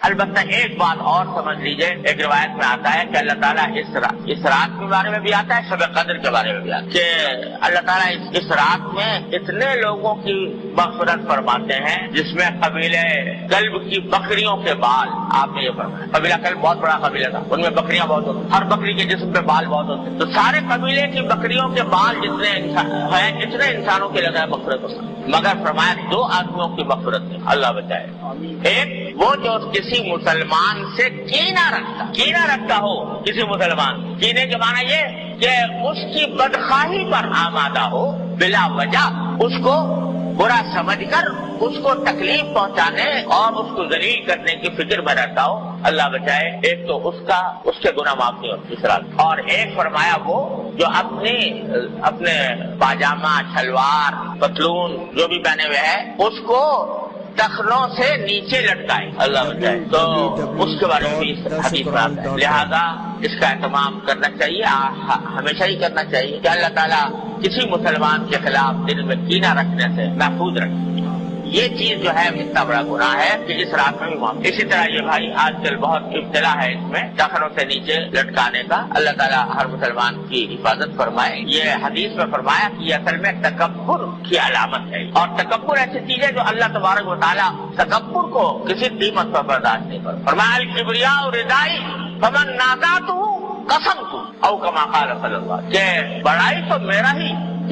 البتہ ایک بات اور سمجھ لیجئے، ایک روایت میں آتا ہے کہ اللہ تعالیٰ اس رات کے بارے میں بھی آتا ہے، شب قدر کے بارے میں بھی آتا ہے کہ اللہ تعالیٰ اس رات میں اتنے لوگوں کی مغفرت فرماتے ہیں جس میں قبیلہ کلب کی بکریوں کے بال، آپ نے یہ فرمایا قبیلہ کلب بہت بڑا قبیلہ تھا، ان میں بکریاں بہت ہوتی، ہر بکری کے جسم پہ بال بہت ہوتے، تو سارے قبیلے کی بکریوں کے بال جتنے ہیں اتنے انسانوں کے لگا مغفرت ہوتا، مگر فرمایا 2 آدمیوں کی مغفرت ہے، اللہ بچائے۔ ایک وہ جو کسی مسلمان سے کینہ رکھتا ہو، کسی مسلمان، کینے کے معنی یہ کہ اس کی بدخواہی پر آمادہ ہو، بلا وجہ اس کو برا سمجھ کر اس کو تکلیف پہنچانے اور اس کو ذلیل کرنے کی فکر میں رہتا ہو، اللہ بچائے۔ ایک تو اس کے گناہ معاف نہیں ہوتے اس رات، اور ایک فرمایا وہ جو اپنے پاجامہ، شلوار، پتلون جو بھی پہنے ہوئے ہے اس کو ٹخنوں سے نیچے لٹکائے، اللہ بچائے، تو اس کے بارے میں بھی حدیث میں آتا ہے۔ لہذا اس کا اہتمام کرنا چاہیے، ہمیشہ ہی کرنا چاہیے کہ اللہ تعالیٰ کسی مسلمان کے خلاف دل میں کینہ رکھنے سے محفوظ رکھے۔ یہ چیز جو ہے اتنا بڑا گناہ ہے کہ اس رات میں بھی معاف۔ اسی طرح یہ بھائی آج کل بہت ابتلا ہے اس میں ٹخنوں سے نیچے لٹکانے کا، اللہ تعالیٰ ہر مسلمان کی حفاظت فرمائے۔ یہ حدیث میں فرمایا کہ یہ اصل میں تکبر کی علامت ہے، اور تکبر ایسی چیز ہے جو اللہ تبارک و تعالیٰ تکبر کو کسی قیمت پر برداشت نہیں کرتا۔ فرمایا الکبریاء ردائی فمن نازعتہ قسمت، او کما قال صلی اللہ علیہ وسلم، کہ بڑائی تو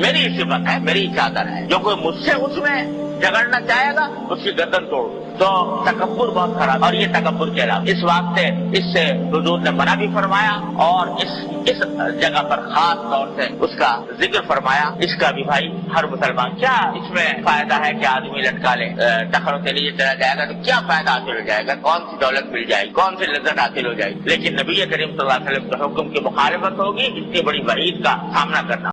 میری صفت ہے، میری چادر ہے، جو کوئی مجھ سے اس میں جگڑنا چاہے گا اس کی گردن توڑ دو۔ تو تکبر بہت خراب، اور یہ تکبر کے علاوہ اس واسطے اس سے حضور نے منع بھی فرمایا، اور اس جگہ پر خاص طور سے اس کا ذکر فرمایا۔ اس کا بھی بھائی ہر مسلمان، کیا اس میں فائدہ ہے کہ آدمی لٹکا لے، ٹخنوں کے لیے چلا جائے گا تو کیا فائدہ حاصل ہو جائے گا، کون سی دولت مل جائے گی، کون سی لذت حاصل ہو جائے گی، لیکن نبی کریم صلی اللہ علیہ وسلم کے حکم کی مخالفت ہوگی، اتنی بڑی وعید کا سامنا کرنا